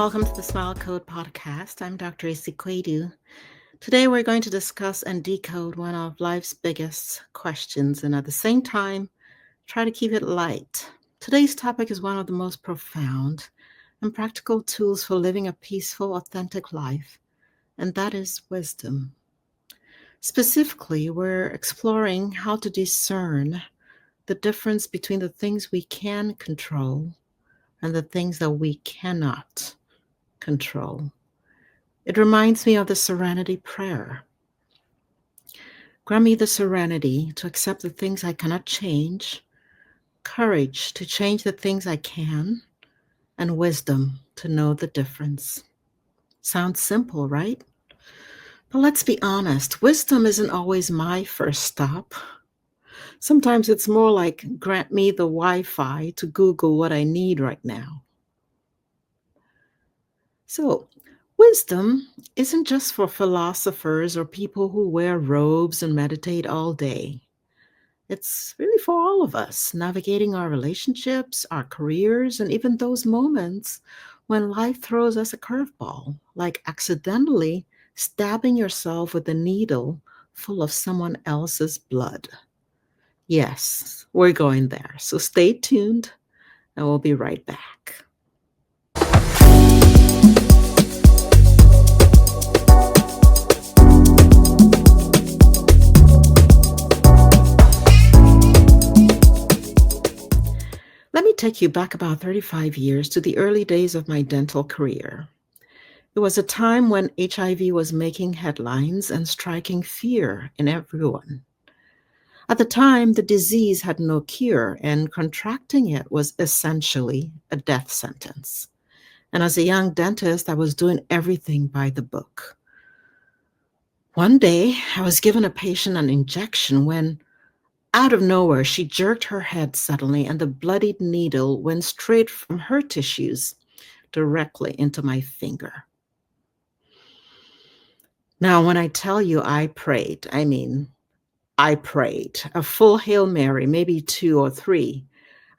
welcome to the Smile Code podcast. I'm Dr. Isiquedu. Today we're going to discuss and decode one of life's biggest questions and at the same time try to keep it light. Today's topic is one of the most profound and practical tools for living a peaceful, authentic life, and that is wisdom. Specifically, we're exploring how to discern the difference between the things we can control and the things that we cannot control. It reminds me of the serenity prayer. Grant me the serenity to accept the things I cannot change, courage to change the things I can, and wisdom to know the difference. Sounds simple, right? But let's be honest, wisdom isn't always my first stop. Sometimes it's more like, grant me the Wi-Fi to Google what I need right now. So, wisdom isn't just for philosophers or people who wear robes and meditate all day. It's really for all of us, navigating our relationships, our careers, and even those moments when life throws us a curveball, like accidentally stabbing yourself with a needle full of someone else's blood. Yes, we're going there. So stay tuned, and we'll be right back. Let me take you back about 35 years to the early days of my dental career. It was a time when HIV was making headlines and striking fear in everyone. At the time, the disease had no cure, and contracting it was essentially a death sentence. And as a young dentist, I was doing everything by the book. One day, I was given a patient an injection when, out of nowhere, she jerked her head suddenly, and the bloodied needle went straight from her tissues directly into my finger. Now, when I tell you I prayed, I prayed a full Hail Mary, maybe 2 or 3.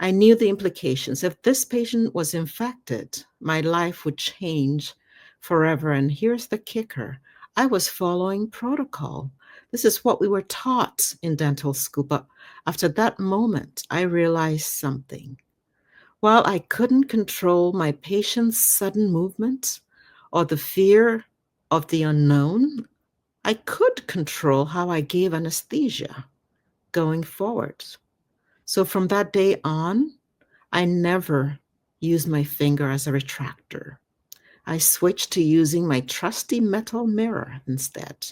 I knew the implications. If this patient was infected, my life would change forever. And here's the kicker. I was following protocol. This is what we were taught in dental school. But after that moment, I realized something. While I couldn't control my patient's sudden movement or the fear of the unknown, I could control how I gave anesthesia going forward. So from that day on, I never used my finger as a retractor. I switched to using my trusty metal mirror instead.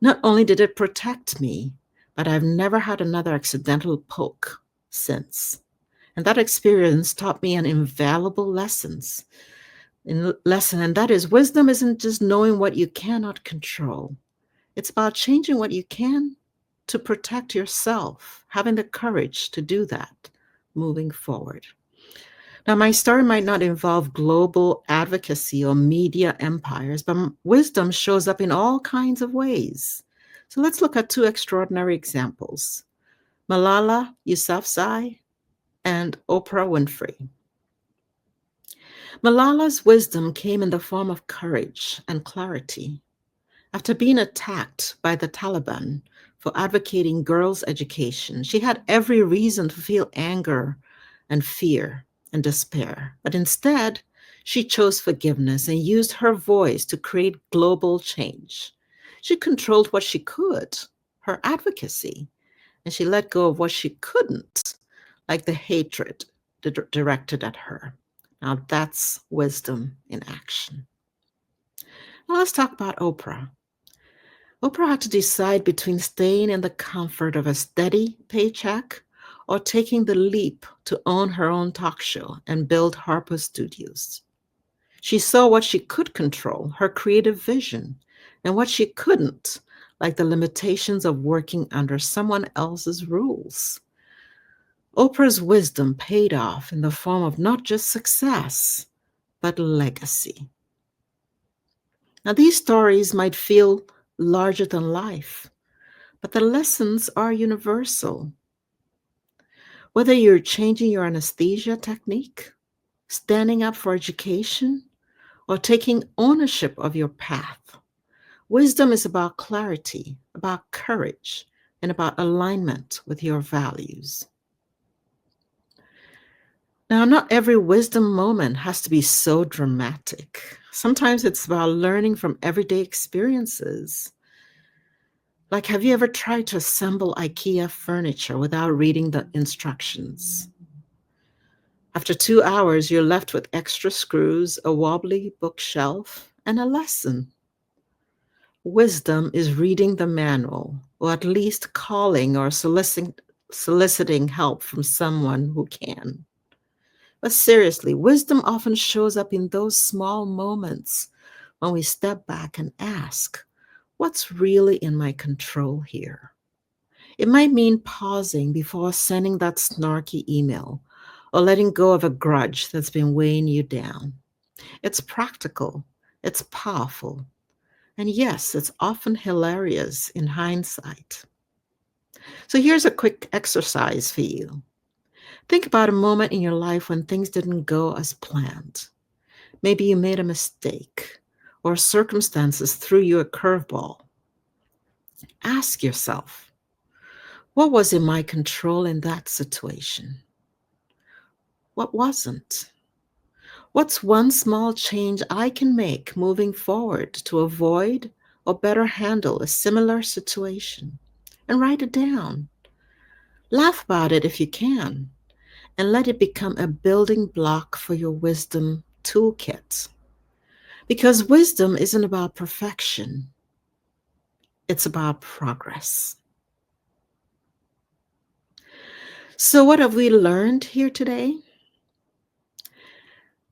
Not only did it protect me, but I've never had another accidental poke since. And that experience taught me an invaluable lesson, and that is wisdom isn't just knowing what you cannot control. It's about changing what you can to protect yourself, having the courage to do that moving forward. Now, my story might not involve global advocacy or media empires, but wisdom shows up in all kinds of ways. So let's look at 2 extraordinary examples, Malala Yousafzai and Oprah Winfrey. Malala's wisdom came in the form of courage and clarity. After being attacked by the Taliban for advocating girls' education, she had every reason to feel anger and fear and despair. But instead, she chose forgiveness and used her voice to create global change. She controlled what she could, her advocacy, and she let go of what she couldn't, like the hatred directed at her. Now that's wisdom in action. Now let's talk about Oprah. Oprah had to decide between staying in the comfort of a steady paycheck or taking the leap to own her own talk show and build Harper Studios. She saw what she could control, her creative vision, and what she couldn't, like the limitations of working under someone else's rules. Oprah's wisdom paid off in the form of not just success, but legacy. Now, these stories might feel larger than life, but the lessons are universal. Whether you're changing your anesthesia technique, standing up for education, or taking ownership of your path. Wisdom is about clarity, about courage, and about alignment with your values. Now, not every wisdom moment has to be so dramatic. Sometimes it's about learning from everyday experiences. Like, have you ever tried to assemble IKEA furniture without reading the instructions? After 2 hours, you're left with extra screws, a wobbly bookshelf, and a lesson. Wisdom is reading the manual, or at least calling or soliciting help from someone who can. But seriously, wisdom often shows up in those small moments when we step back and ask, what's really in my control here? It might mean pausing before sending that snarky email or letting go of a grudge that's been weighing you down. It's practical, it's powerful, and yes, it's often hilarious in hindsight. So here's a quick exercise for you. Think about a moment in your life when things didn't go as planned. Maybe you made a mistake, or circumstances threw you a curveball. Ask yourself, what was in my control in that situation? What wasn't? What's one small change I can make moving forward to avoid or better handle a similar situation? And write it down. Laugh about it if you can, and let it become a building block for your wisdom toolkit. Because wisdom isn't about perfection, it's about progress. So, what have we learned here today?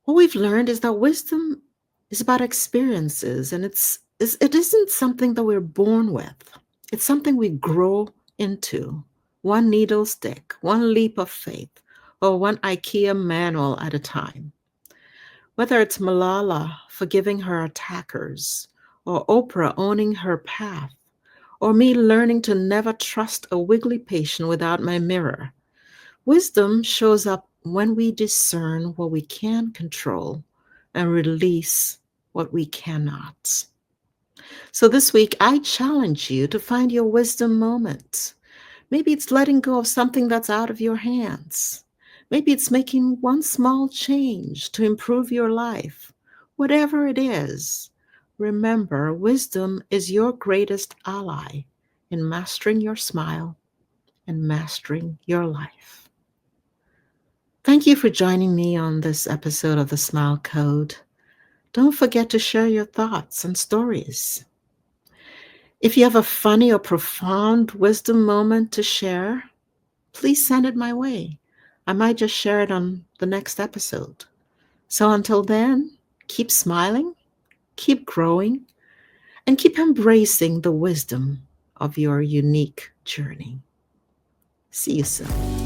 What we've learned is that wisdom is about experiences, and it isn't something that we're born with. It's something we grow into, one needle stick, one leap of faith, or one IKEA manual at a time. Whether it's Malala forgiving her attackers, or Oprah owning her path, or me learning to never trust a wiggly patient without my mirror, wisdom shows up when we discern what we can control and release what we cannot. So this week, I challenge you to find your wisdom moment. Maybe it's letting go of something that's out of your hands. Maybe it's making one small change to improve your life. Whatever it is, remember, wisdom is your greatest ally in mastering your smile and mastering your life. Thank you for joining me on this episode of The Smile Code. Don't forget to share your thoughts and stories. If you have a funny or profound wisdom moment to share, please send it my way. I might just share it on the next episode. So until then, keep smiling, keep growing, and keep embracing the wisdom of your unique journey. See you soon.